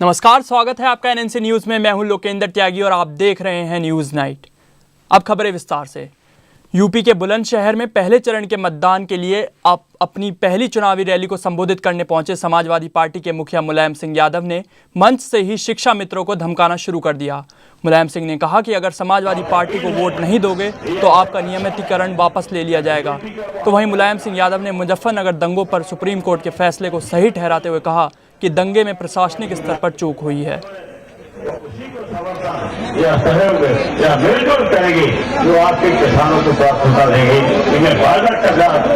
नमस्कार, स्वागत है आपका एनएनसी न्यूज में। मैं हूं लोकेंद्र त्यागी और आप देख रहे हैं न्यूज नाइट। अब खबरें विस्तार से। यूपी के बुलंदशहर में पहले चरण के मतदान के लिए आप अपनी पहली चुनावी रैली को संबोधित करने पहुंचे समाजवादी पार्टी के मुखिया मुलायम सिंह यादव ने मंच से ही शिक्षा मित्रों को धमकाना शुरू कर दिया। मुलायम सिंह ने कहा कि अगर समाजवादी पार्टी को वोट नहीं दोगे तो आपका नियमितीकरण वापस ले लिया जाएगा। तो वहीं मुलायम सिंह यादव ने मुजफ्फरनगर दंगों पर सुप्रीम कोर्ट के फैसले को सही ठहराते हुए कहा कि दंगे में प्रशासनिक स्तर पर चूक हुई है। या सहयोग या मिलजुल करेंगे जो आपके किसानों को प्राप्त होता देंगे। इन्हें बाधा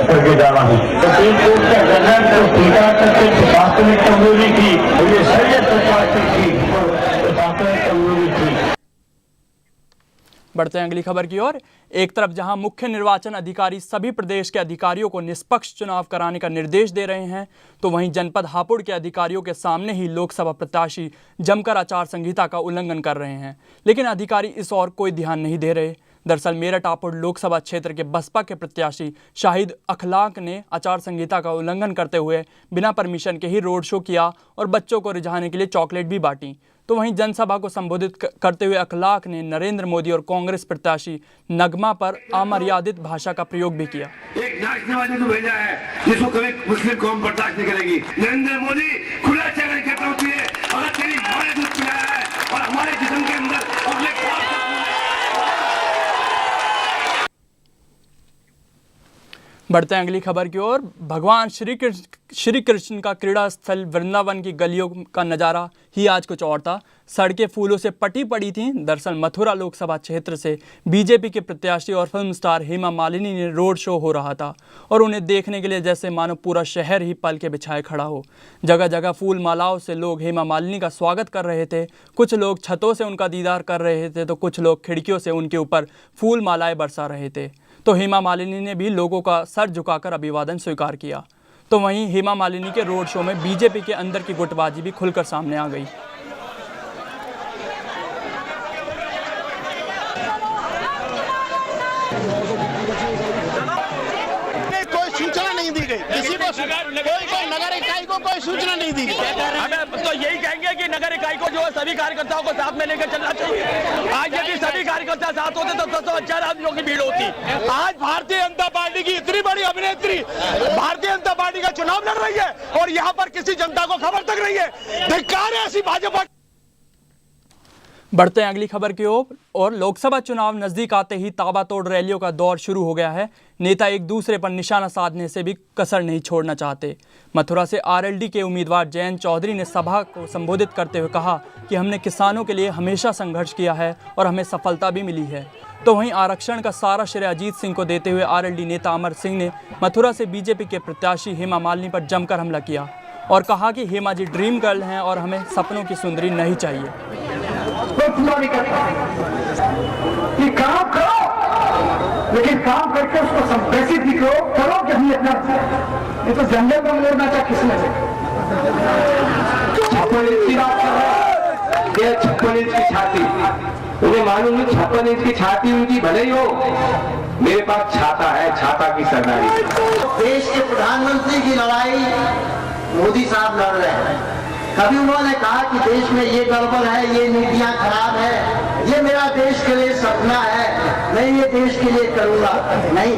करके जाना है। सुप्रीम कोर्ट का गठन को स्वीकार करके प्रशासनिक कमजोरी की ये सही सरकार की प्रशासनिक कमजोरी थी। बढ़ते हैं अगली खबर की ओर। एक तरफ जहां मुख्य निर्वाचन अधिकारी सभी प्रदेश के अधिकारियों को निष्पक्ष चुनाव कराने का निर्देश दे रहे हैं, तो वहीं जनपद हापुड़ के अधिकारियों के सामने ही लोकसभा प्रत्याशी जमकर आचार संहिता का उल्लंघन कर रहे हैं, लेकिन अधिकारी इस ओर कोई ध्यान नहीं दे रहे। दरअसल मेरठ हापुड़ लोकसभा क्षेत्र के बसपा के प्रत्याशी शाहिद अखलाक ने आचार संहिता का उल्लंघन करते हुए बिना परमिशन के ही रोड शो किया और बच्चों को रिझाने के लिए चॉकलेट भी बांटी। तो वहीं जनसभा को संबोधित करते हुए अखलाक ने नरेंद्र मोदी और कांग्रेस प्रत्याशी नगमा पर अमर्यादित भाषा का प्रयोग भी किया। एक नाचनेवाली को भेजा है जिसको कभी मुस्लिम कौम बर्दाश्त नहीं करेगी। नरेंद्र मोदी खुला चैलेंज करता होती है, अगर तेरी मां ने दूध पिलाया है और हमारे जिस्म के अंदर बढ़ते हैं अगली खबर की ओर। भगवान श्री कृष्ण का क्रीड़ा स्थल वृंदावन की गलियों का नज़ारा ही आज कुछ और था। सड़कें फूलों से पटी पड़ी थीं। दरअसल मथुरा लोकसभा क्षेत्र से बीजेपी के प्रत्याशी और फिल्म स्टार हेमा मालिनी ने रोड शो हो रहा था और उन्हें देखने के लिए जैसे मानो पूरा शहर ही पल के बिछाए खड़ा हो। जगह जगह फूल मालाओं से लोग हेमा मालिनी का स्वागत कर रहे थे। कुछ लोग छतों से उनका दीदार कर रहे थे तो कुछ लोग खिड़कियों से उनके ऊपर फूल मालाएं बरसा रहे थे। तो हेमा मालिनी ने भी लोगों का सर झुकाकर अभिवादन स्वीकार किया। तो वहीं हेमा मालिनी के रोड शो में बीजेपी के अंदर की गुटबाजी भी खुलकर सामने आ गई। कोई सूचना नहीं दी गई, किसी को कोई नगर इकाई को कोई सूचना नहीं दी गई। हमें तो यही कहेंगे कि नगर इकाई को जो है सभी कार्यकर्ताओं को साथ में लेकर चलना चाहिए। आज यदि सभी कार्यकर्ता साथ होते तो 10,000 आदमियों की भीड़ होती। आज भारतीय जनता पार्टी की इतनी बड़ी अभिनेत्री भारतीय जनता पार्टी का चुनाव लड़ रही है और यहाँ पर किसी जनता को खबर तक नहीं है। धिक्कार है ऐसी भाजपा। बढ़ते हैं अगली खबर की ओर। और लोकसभा चुनाव नजदीक आते ही ताबड़तोड़ रैलियों का दौर शुरू हो गया है। नेता एक दूसरे पर निशाना साधने से भी कसर नहीं छोड़ना चाहते। मथुरा से आरएलडी के उम्मीदवार जयंत चौधरी ने सभा को संबोधित करते हुए कहा कि हमने किसानों के लिए हमेशा संघर्ष किया है और हमें सफलता भी मिली है। तो वहीं आरक्षण का सारा श्रेय अजीत सिंह को देते हुए आरएलडी नेता अमर सिंह ने मथुरा से बीजेपी के प्रत्याशी हेमा मालिनी पर जमकर हमला किया और कहा कि हेमा जी ड्रीम गर्ल हैं और हमें सपनों की सुंदरी नहीं चाहिए। कि काम करो, लेकिन काम करके उसको संप्रेषित भी करो कि हमने अपना, ये तो जंगल में मोड़ना चाहे किसने से 56 इंच की बात कर रहे हैं। 56 इंच की छाती, मुझे मालूम है 56 इंच की छाती उनकी भले ही हो, मेरे पास छाता है, छाता की सरदारी। देश के प्रधानमंत्री की लड़ाई मोदी साहब लड़ रहे हैं। कभी उन्होंने कहा कि देश में ये गड़बड़ है, ये नीतियां खराब है, ये मेरा देश के लिए सपना है, मैं ये देश के लिए करूंगा? नहीं,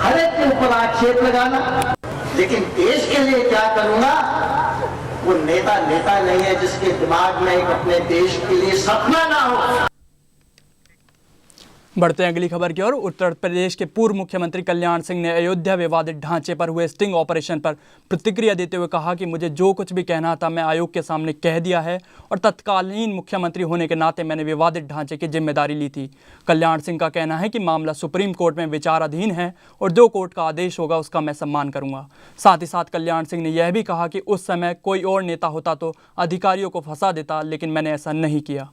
हर एक के ऊपर आक्षेप लगाना, लेकिन देश के लिए क्या करूंगा? वो नेता नहीं है जिसके दिमाग में एक अपने देश के लिए सपना ना हो। बढ़ते हैं अगली खबर की ओर। उत्तर प्रदेश के पूर्व मुख्यमंत्री कल्याण सिंह ने अयोध्या विवादित ढांचे पर हुए स्टिंग ऑपरेशन पर प्रतिक्रिया देते हुए कहा कि मुझे जो कुछ भी कहना था मैं आयोग के सामने कह दिया है और तत्कालीन मुख्यमंत्री होने के नाते मैंने विवादित ढांचे की जिम्मेदारी ली थी। कल्याण सिंह का कहना है कि मामला सुप्रीम कोर्ट में विचाराधीन है और जो कोर्ट का आदेश होगा उसका मैं सम्मान करूंगा। साथ ही साथ कल्याण सिंह ने यह भी कहा कि उस समय कोई और नेता होता तो अधिकारियों को फंसा देता, लेकिन मैंने ऐसा नहीं किया।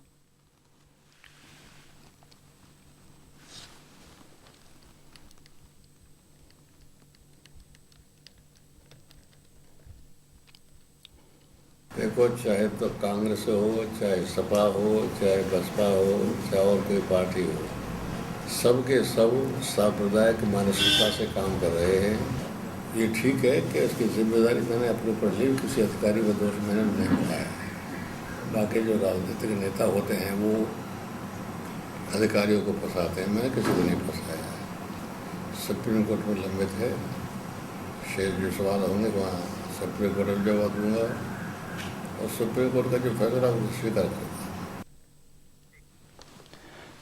देखो, चाहे तो कांग्रेस हो, चाहे सपा हो, चाहे बसपा हो, चाहे और कोई पार्टी हो, सबके सब सांप्रदायिक मानसिकता से काम कर रहे हैं। ये ठीक है कि उसकी जिम्मेदारी मैंने अपने ऊपर ली, किसी अधिकारी का दोष मैंने नहीं उठाया है। बाकी जो राजनीतिक नेता होते हैं वो अधिकारियों को फंसाते हैं। मैंने किसी को नहीं फंसाया है। सुप्रीम कोर्ट में लंबित है, शेष जो सवाल होंगे वहाँ सुप्रीम कोर्ट में जवाब दूंगा और सुप्रीम कोर्ट का जो फैसला वो स्वीकार करेगा।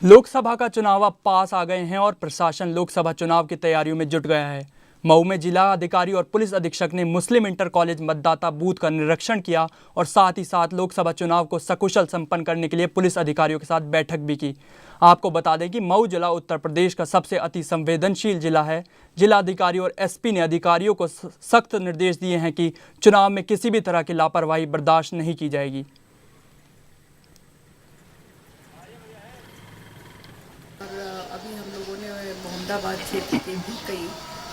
लोकसभा का चुनाव अब पास आ गए हैं और प्रशासन लोकसभा चुनाव की तैयारियों में जुट गया है। मऊ में जिला अधिकारी और पुलिस अधीक्षक ने मुस्लिम इंटर कॉलेज मतदाता बूथ का निरीक्षण किया और साथ ही साथ लोकसभा चुनाव को सकुशल संपन्न करने के लिए पुलिस अधिकारियों के साथ बैठक भी की। आपको बता दें कि मऊ जिला उत्तर प्रदेश का सबसे अति संवेदनशील जिला है। जिला अधिकारी और एसपी ने अधिकारियों को सख्त निर्देश दिए हैं कि चुनाव में किसी भी तरह की लापरवाही बर्दाश्त नहीं की जाएगी। अभी हम लोगों ने मोहम्मदाबाद क्षेत्र के भी कई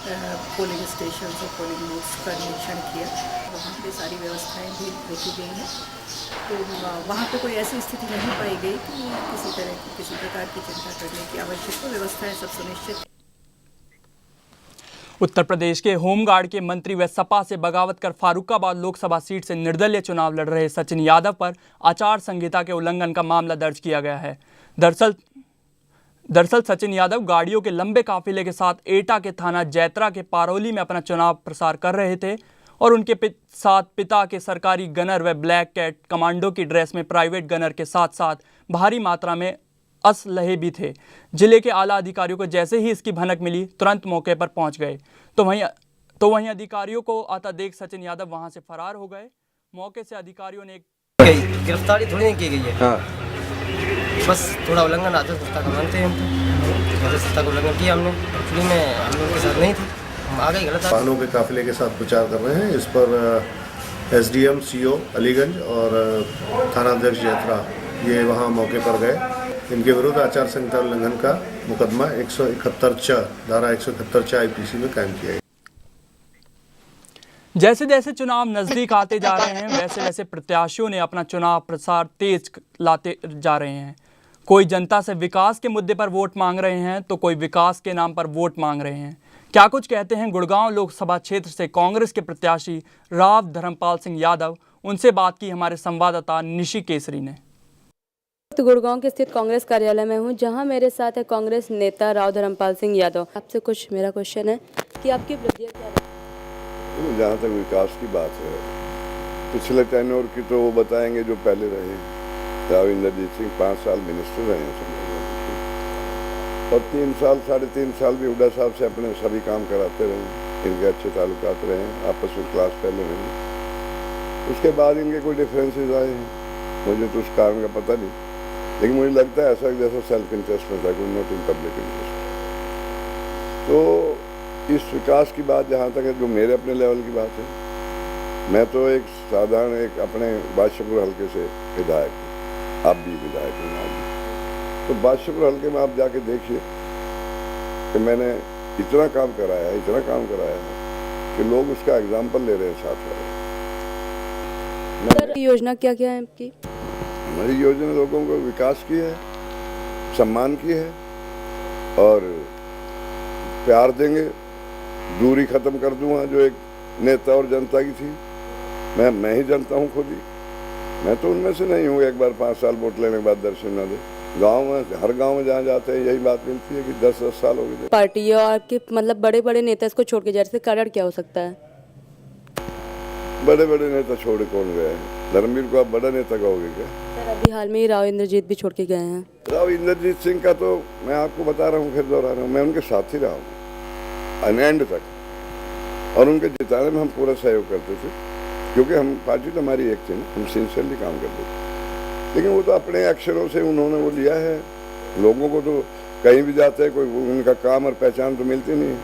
पोलिंग स्टेशन और पोलिंग बूथ्स का निरीक्षण किया। वहाँ पे सारी व्यवस्थाएं भी देखी गई हैं, तो वहाँ पे कोई ऐसी स्थिति नहीं पाई गई कि किसी प्रकार की चिंता करने की आवश्यकता। व्यवस्थाएं सब सुनिश्चित। उत्तर प्रदेश के होमगार्ड के मंत्री व सपा से बगावत कर फारुखाबाद लोकसभा सीट से निर्दलीय चुनाव लड़ रहे सचिन यादव पर आचार संहिता के उल्लंघन का मामला दर्ज किया गया है। दरअसल सचिन यादव गाड़ियों के लंबे काफिले के साथ एटा के थाना जैतरा के पारोली में अपना चुनाव प्रसार कर रहे थे और उनके साथ पिता के सरकारी गनर व ब्लैक कैट कमांडो की ड्रेस में प्राइवेट गनर के साथ साथ भारी मात्रा में असलहे भी थे। जिले के आला अधिकारियों को जैसे ही इसकी भनक मिली तुरंत मौके पर पहुंच गए तो वहीं अधिकारियों को आता देख सचिन यादव वहां से फरार हो गए। मौके से अधिकारियों ने गिरफ्तारी थोड़ी नहीं की गई है। हाँ। बस थोड़ा उल्लंघन आचार संहिता का मानते हैं हम, तो संहिता का उल्लंघन किया हमने। एक्चुअली में हम लोग के साथ नहीं थे, हम आ गए गलत। वाहनों के काफिले के साथ प्रचार कर रहे हैं। इस पर एसडीएम सीओ अलीगंज और थानाध्यक्ष जैतरा ये वहाँ मौके पर गए। इनके विरुद्ध आचार संहिता उल्लंघन का मुकदमा 171 धारा 171 आईपीसी में कायम किया है। जैसे जैसे चुनाव नजदीक आते जा रहे हैं वैसे वैसे प्रत्याशियों ने अपना चुनाव प्रसार तेज लाते जा रहे हैं। कोई जनता से विकास के मुद्दे पर वोट मांग रहे हैं तो कोई विकास के नाम पर वोट मांग रहे हैं। क्या कुछ कहते हैं गुड़गांव लोकसभा क्षेत्र से कांग्रेस के प्रत्याशी राव धर्मपाल सिंह यादव। उनसे बात की हमारे संवाददाता निशी केसरी ने। तो गुड़गांव के स्थित कांग्रेस कार्यालय में हूं, जहां मेरे साथ है कांग्रेस नेता राव धर्मपाल सिंह यादव। आपसे कुछ मेरा क्वेश्चन है कि आपकी प्रतिक्रिया क्या है? जहाँ तक विकास की बात है, पिछले टेन्योर की तो वो बताएंगे जो पहले रहे। राव इंद्रजीत सिंह 5 साल मिनिस्टर रहे हैं और 3 साल 3.5 साल भी हुड्डा साहब से अपने सभी काम कराते रहे। इनके अच्छे ताल्लुकात रहे, आपस में क्लास पहले रहे। उसके बाद इनके कोई डिफरेंसेस आए हैं, मुझे तो उस कारण का पता नहीं, लेकिन मुझे लगता है ऐसा जैसा सेल्फ इंटरेस्ट में था, कोई नॉट इन पब्लिक इंटरेस्ट। तो इस विकास की बात जहाँ तक है, जो मेरे अपने लेवल की बात है, मैं तो एक साधारण एक अपने बादशाहपुर हल्के से विधायक हूँ, आप भी विधायक हैं। तो बादशाहपुर हल्के में आप जाके देखिए कि मैंने इतना काम कराया है कि लोग उसका एग्जाम्पल ले रहे हैं साथ में। योजना क्या क्या है आपकी? हमारी योजना लोगों को विकास की है, सम्मान की है और प्यार देंगे। दूरी खत्म कर दूंगा जो एक नेता और जनता की थी। मैं ही जनता हूँ खुद ही। मैं तो उनमें से नहीं हूँ एक बार 5 साल वोट लेने के बाद दर्शन न दे। गांव में, हर गांव में जहाँ जाते हैं यही बात मिलती है कि 10-10 साल हो गए। पार्टी और आपके मतलब बड़े बड़े नेता इसको छोड़ के जा रहे हैं, कारण क्या हो सकता है? बड़े बड़े नेता छोड़ कौन गए हैं? धर्मवीर को आप बड़ा नेता कहोगे क्या? सर अभी हाल में ही राव इंद्रजीत भी छोड़ के गए हैं। राव इंद्रजीत सिंह का तो मैं आपको बता रहा हूँ, फिर दोहरा रहा हूँ, मैं उनके साथ ही रहा हूँ एंड तक, और उनके जिताने में हम पूरा सहयोग करते थे क्योंकि हम पार्टी तो हमारी एक थी ना, हम सिंसियरली काम करते थे। लेकिन वो तो अपने एक्शनों से उन्होंने वो लिया है। लोगों को तो कहीं भी जाते हैं कोई उनका काम और पहचान तो मिलती नहीं।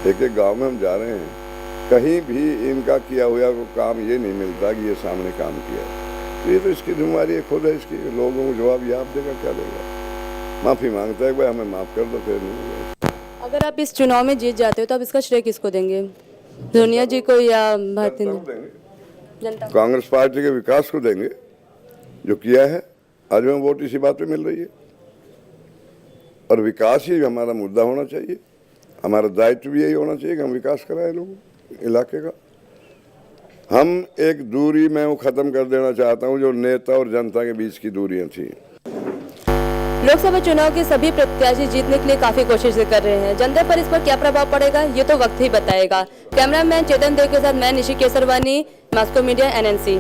एक गांव में हम जा रहे हैं, कहीं भी इनका किया हुआ वो काम ये नहीं मिलता कि ये सामने काम किया। तो ये तो इसकी जिम्मेदारी खुद है इसकी। लोगों को जवाब ये आप देगा, क्या देगा? माफ़ी मांगता है भाई, हमें माफ़ कर दो, फिर नहीं होगा। अगर आप इस चुनाव में जीत जाते हो तो आप इसका श्रेय किसको देंगे? सोनिया जी को या भारतीय जनता? कांग्रेस पार्टी के विकास को देंगे जो किया है। आज हमें वोट इसी बात पे मिल रही है और विकास ही हमारा मुद्दा होना चाहिए। हमारा दायित्व भी यही होना चाहिए कि हम विकास कराएं लोगों इलाके का। हम एक दूरी मैं वो ख़त्म कर देना चाहता हूँ जो नेता और जनता के बीच की दूरियां थी। लोकसभा चुनाव के सभी प्रत्याशी जीतने के लिए काफी कोशिशें कर रहे हैं। जनता पर इस पर क्या प्रभाव पड़ेगा ये तो वक्त ही बताएगा। कैमरामैन चेतन देव के साथ मैं Nishi Kesarwani, Moscow media, NNC।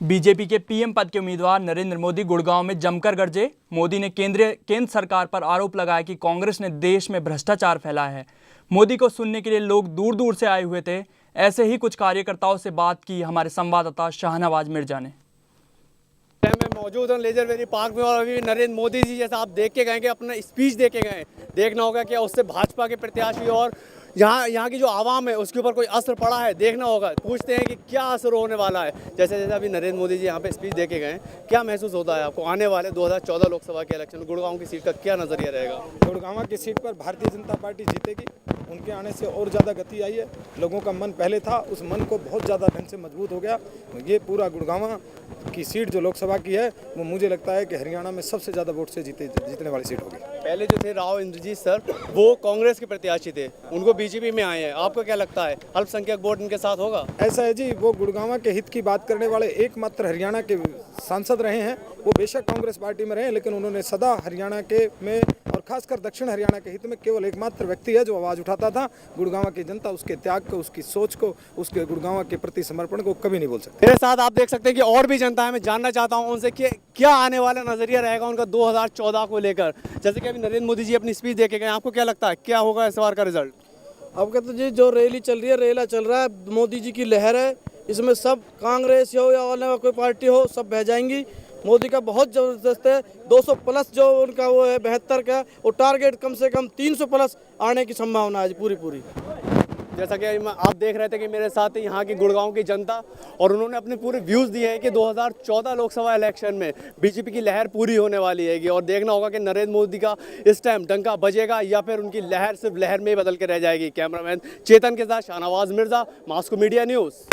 BJP के पीएम पद के उम्मीदवार नरेंद्र मोदी गुड़गांव में जमकर गरजे। मोदी ने केंद्र सरकार पर आरोप लगाया कि कांग्रेस ने देश में भ्रष्टाचार फैलाया है। मोदी को सुनने के लिए लोग दूर दूर से आए हुए थे। ऐसे ही कुछ कार्यकर्ताओं से बात की हमारे संवाददाता शाहनवाज मिर्जा ने। मैं मौजूद हूँ लेजर वेरी पार्क में और अभी नरेंद्र मोदी जी जैसा आप देख के गए कि अपना स्पीच दे के गए। देखना होगा कि उससे भाजपा के प्रत्याशी और यहाँ की जो आवाम है उसके ऊपर कोई असर पड़ा है, देखना होगा। पूछते हैं कि क्या असर होने वाला है। जैसे जैसे अभी नरेंद्र मोदी जी यहाँ पे स्पीच दे के गए, क्या महसूस होता है आपको? आने वाले 2014 लोकसभा के इलेक्शन में गुड़गांव की सीट का क्या नजरिया रहेगा? गुड़गांव की सीट पर भारतीय जनता पार्टी जीतेगी। उनके आने से और ज़्यादा गति आई है। लोगों का मन पहले था, उस मन को बहुत ज़्यादा ढंग से मजबूत हो गया। ये पूरा गुड़गांव की सीट जो लोकसभा की है वो मुझे लगता है कि हरियाणा में सबसे ज़्यादा वोट से जीतने वाली सीट होगी। पहले जो थे राव इंद्रजीत सर, वो कांग्रेस के प्रत्याशी थे, उनको बीजेपी में आए हैं। आपको क्या लगता है अल्पसंख्यक वोट इनके साथ होगा? ऐसा है जी, वो गुड़गांव के हित की बात करने वाले एकमात्र हरियाणा के सांसद रहे हैं। वो बेशक कांग्रेस पार्टी में रहे लेकिन उन्होंने सदा हरियाणा के में और खासकर दक्षिण हरियाणा के हित में केवल एकमात्र व्यक्ति है जो आवाज़ उठाता था। गुड़गांव की जनता उसके त्याग को, उसकी सोच को, उसके गुड़गांव के प्रति समर्पण को कभी नहीं बोल सकती। मेरे साथ आप देख सकते हैं कि और भी जनता है। मैं जानना चाहता हूं उनसे कि क्या आने वाला नजरिया रहेगा उनका 2014 को लेकर। जैसे कि अभी नरेंद्र मोदी जी अपनी स्पीच दे के गए, आपको क्या लगता है क्या होगा इस बार का रिजल्ट? अब कहते जी जो रैली चल रही है, रेला चल रहा है, मोदी जी की लहर है, इसमें सब कांग्रेस हो या और कोई पार्टी हो सब बह जाएंगी। मोदी का बहुत ज़बरदस्त है। 200 प्लस जो उनका वो है 72 का, वो टारगेट कम से कम 300 प्लस आने की संभावना है पूरी। जैसा कि आप देख रहे थे कि मेरे साथ यहाँ की गुड़गांव की जनता, और उन्होंने अपने पूरे व्यूज़ दिए हैं कि 2014 लोकसभा इलेक्शन में बीजेपी की लहर पूरी होने वाली है। और देखना होगा कि नरेंद्र मोदी का इस टाइम डंका बजेगा या फिर उनकी लहर सिर्फ लहर में ही बदल के रह जाएगी। कैमरामैन चेतन के साथ Shahnawaz Mirza, Moscow media news.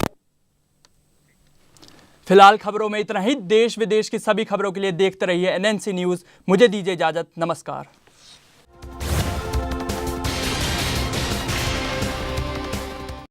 फिलहाल खबरों में इतना ही। देश विदेश की सभी खबरों के लिए देखते रहिए NNC न्यूज़। मुझे दीजिए इजाजत। नमस्कार।